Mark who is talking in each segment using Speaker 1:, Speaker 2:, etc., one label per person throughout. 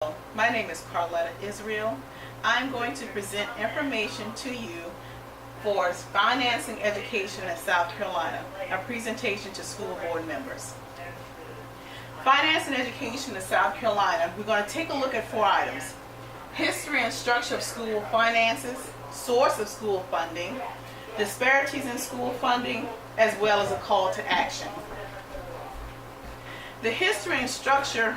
Speaker 1: My name is Carletta Israel. I'm going to present information to you for financing education in South Carolina, a presentation to school board members. Financing education in South Carolina, we're going to take a look at 4 items: history and structure of school finances, source of school funding, disparities in school funding, as well as a call to action. The history and structure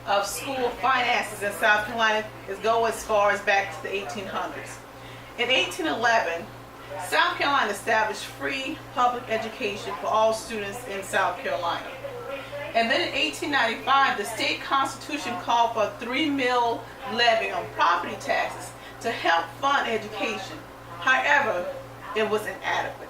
Speaker 1: of school finances in South Carolina go as far as back to the 1800s. In 1811, South Carolina established free public education for all students in South Carolina. And then in 1895, the state constitution called for a 3 mill levy on property taxes to help fund education. However, it was inadequate.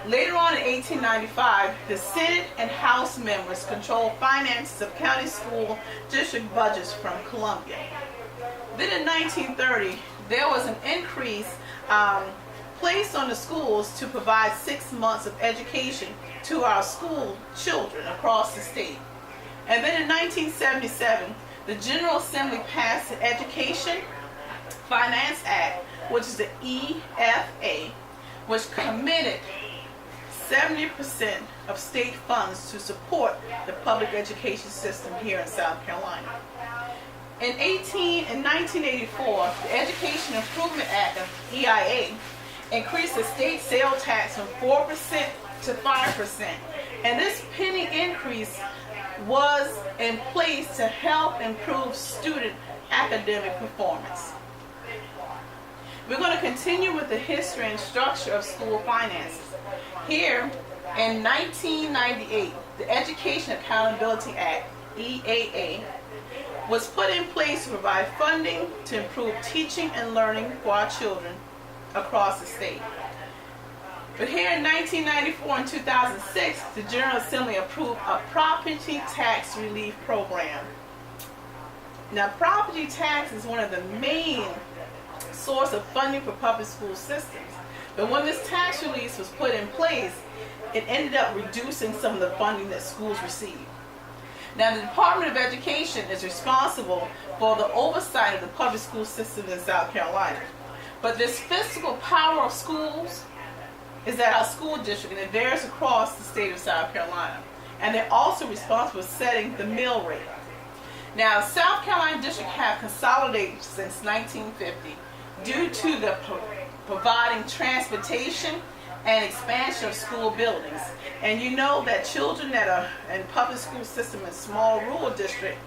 Speaker 1: Later on in 1895, the Senate and House members controlled finances of county school district budgets from Columbia. Then in 1930, there was an increase placed on the schools to provide 6 months of education to our school children across the state. And then in 1977, the General Assembly passed the Education Finance Act, which is the EFA, which committed 70% of state funds to support the public education system here in South Carolina. In 1984, the Education Improvement Act of EIA increased the state sales tax from 4% to 5%. And this penny increase was in place to help improve student academic performance. We're going to continue with the history and structure of school finances. Here, in 1998, the Education Accountability Act, EAA, was put in place to provide funding to improve teaching and learning for our children across the state. But here in 1994 and 2006, the General Assembly approved a property tax relief program. Now, property tax is one of the main source of funding for public school systems. But when this tax relief was put in place, it ended up reducing some of the funding that schools receive. Now, the Department of Education is responsible for the oversight of the public school system in South Carolina. But this fiscal power of schools is at our school district, and it varies across the state of South Carolina. And they're also responsible for setting the mill rate. Now, South Carolina district have consolidated since 1950 due to the providing transportation and expansion of school buildings. And you know that children that are in public school system in small rural district,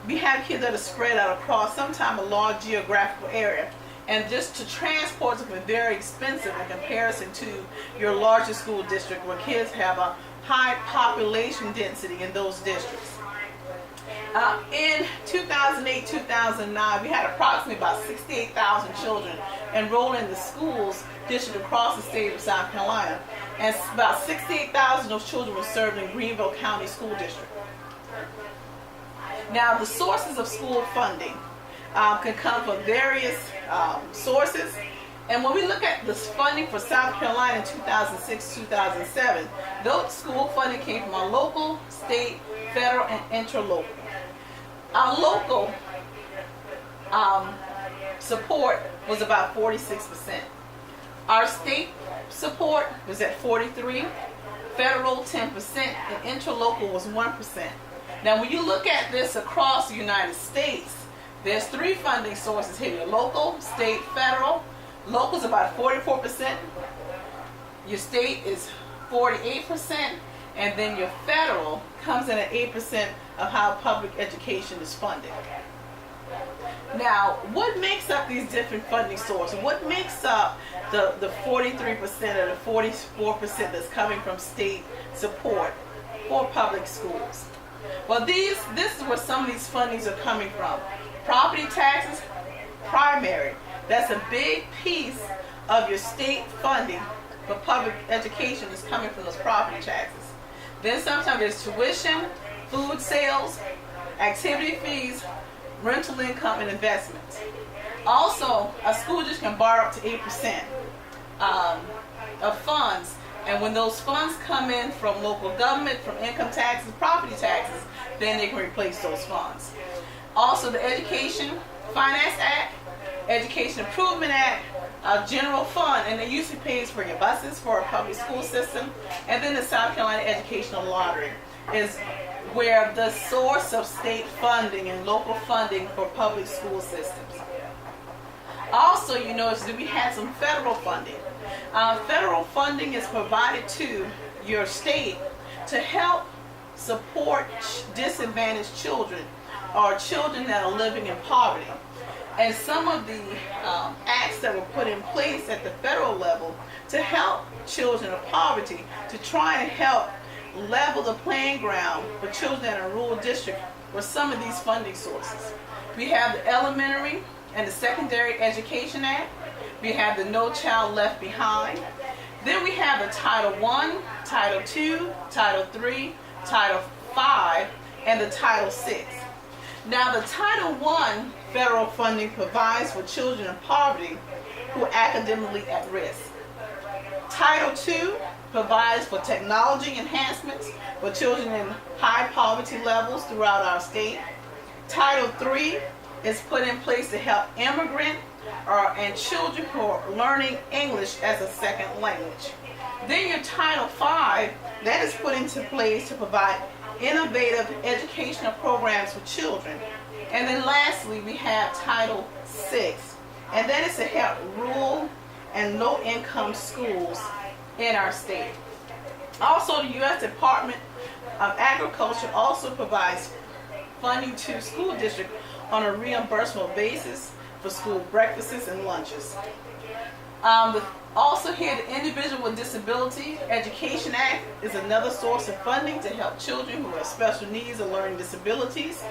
Speaker 1: we have kids that are spread out across sometimes a large geographical area. And just to transport them is very expensive in comparison to your larger school district where kids have a high population density in those districts. In 2008-2009, we had approximately about 68,000 children enrolled in the schools district across the state of South Carolina, and about 68,000 of those children were served in Greenville County School District. Now, the sources of school funding can come from various sources, and when we look at this funding for South Carolina in 2006-2007, those school funding came from our local, state, federal, and interlocal. Our local support was about 46%. Our state support was at 43%, federal 10%, and interlocal was 1%. Now, when you look at this across the United States, there's 3 funding sources here: your local, state, federal. Local is about 44%, your state is 48%, and then your federal comes in at 8% of how public education is funded. Now, what makes up these different funding sources? What makes up the 43% or the 44% that's coming from state support for public schools? Well, this is where some of these fundings are coming from. Property taxes, primary. That's a big piece of your state funding for public education is coming from those property taxes. Then sometimes there's tuition, food sales, activity fees, rental income, and investments. Also, a school district can borrow up to 8% of funds, and when those funds come in from local government, from income taxes, property taxes, then they can replace those funds. Also the Education Finance Act, Education Improvement Act, General Fund, and it usually pays for your buses for a public school system. And then the South Carolina Educational Lottery is where the source of state funding and local funding for public school systems. Also, you notice that we had some federal funding. Federal funding is provided to your state to help support disadvantaged children or children that are living in poverty. And some of the acts that were put in place at the federal level to help children of poverty, to try and help level the playing ground for children in a rural district, were some of these funding sources. We have the Elementary and the Secondary Education Act. We have the No Child Left Behind. Then we have the Title I, Title II, Title III, Title V, and the Title VI. Now the Title I federal funding provides for children in poverty who are academically at risk. Title II provides for technology enhancements for children in high poverty levels throughout our state. Title III is put in place to help immigrant and children who are learning English as a second language. Then your Title V, that is put into place to provide innovative educational programs for children. And then lastly, we have Title VI, and that is to help rural and low-income schools in our state. Also, the U.S. Department of Agriculture also provides funding to school districts on a reimbursable basis for school breakfasts and lunches. Also here, the Individual with Disability Education Act is another source of funding to help children who have special needs or learning disabilities,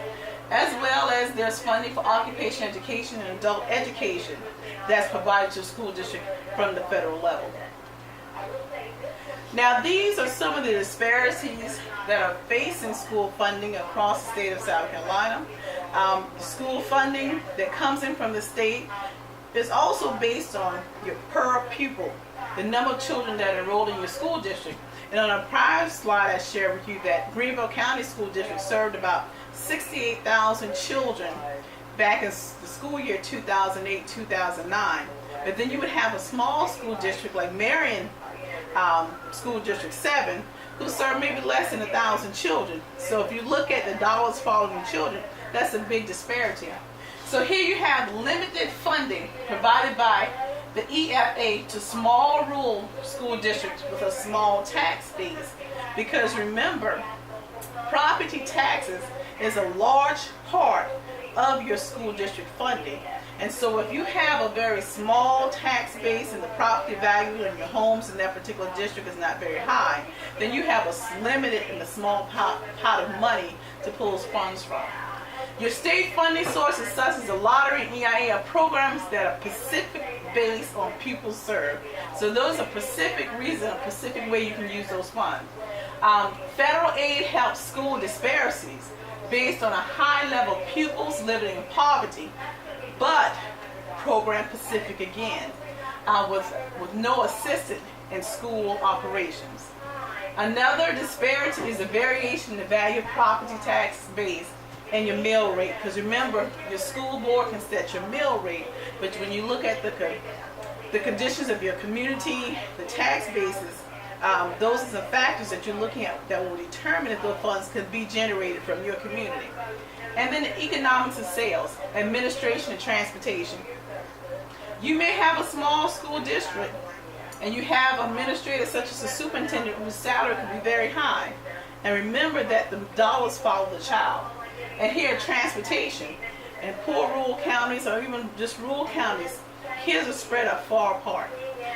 Speaker 1: as well as there's funding for occupational education and adult education that's provided to school district from the federal level. Now these are some of the disparities that are facing school funding across the state of South Carolina. School funding that comes in from the state is also based on your per pupil, the number of children that are enrolled in your school district. And on a prior slide I shared with you that Greenville County School District served about 68,000 children back in the school year 2008-2009. But then you would have a small school district like Marion School District 7 who served maybe less than 1,000 children. So if you look at the dollars following children, that's a big disparity. So here you have limited funding provided by the EFA to small rural school districts with a small tax base. Because remember, property taxes is a large part of your school district funding. And so if you have a very small tax base and the property value in your homes in that particular district is not very high, then you have a limited and a small pot of money to pull those funds from. Your state funding sources such as the lottery and EIA are programs that are specific based on pupils served. So those are specific reasons, a specific way you can use those funds. Federal aid helps school disparities based on a high level of pupils living in poverty, but program specific again, with no assistance in school operations. Another disparity is the variation in the value of property tax base and your mill rate, because remember, your school board can set your mill rate, but when you look at the conditions of your community, the tax basis, those are the factors that you're looking at that will determine if those funds can be generated from your community. And then the economics of sales, administration, and transportation. You may have a small school district and you have administrators such as a superintendent whose salary can be very high. And remember that the dollars follow the child. And here, transportation in poor rural counties or even just rural counties, kids are spread out far apart.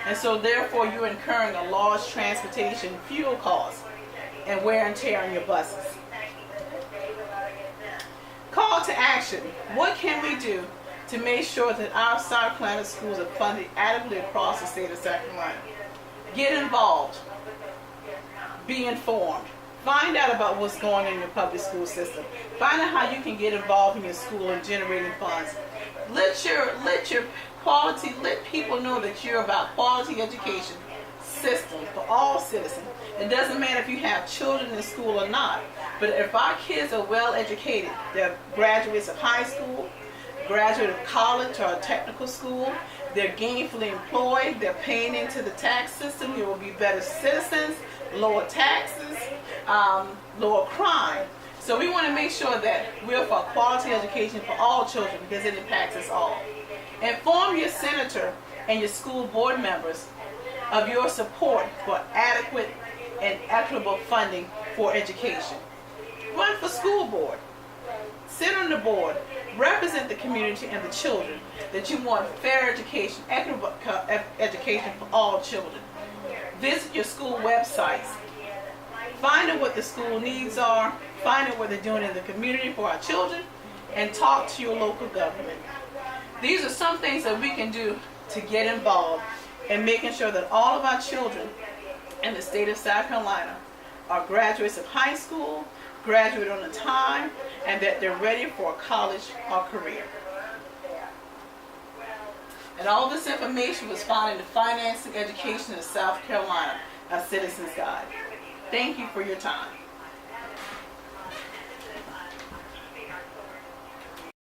Speaker 1: And so therefore you're incurring a large transportation fuel cost and wear and tear on your buses. Call to action. What can we do to make sure that our South Carolina schools are funded adequately across the state of South Carolina? Get involved. Be informed. Find out about what's going on in your public school system. Find out how you can get involved in your school and generating funds. Let people know that you're about quality education, system for all citizens. It doesn't matter if you have children in school or not, but if our kids are well educated, they're graduates of high school, graduate of college or technical school, they're gainfully employed, they're paying into the tax system, you will be better citizens, lower taxes, lower crime. So we want to make sure that we're for quality education for all children because it impacts us all. Inform your senator and your school board members of your support for adequate and equitable funding for education. Run for school board. Sit on the board. Represent the community and the children that you want fair education, equitable education for all children. Visit your school websites. Find out what the school needs are. Find out what they're doing in the community for our children, and talk to your local government. These are some things that we can do to get involved in making sure that all of our children in the state of South Carolina are graduates of high school, graduate on time, and that they're ready for college or career. And all this information was found in the Financing Education in South Carolina, a Citizen's Guide. Thank you for your time.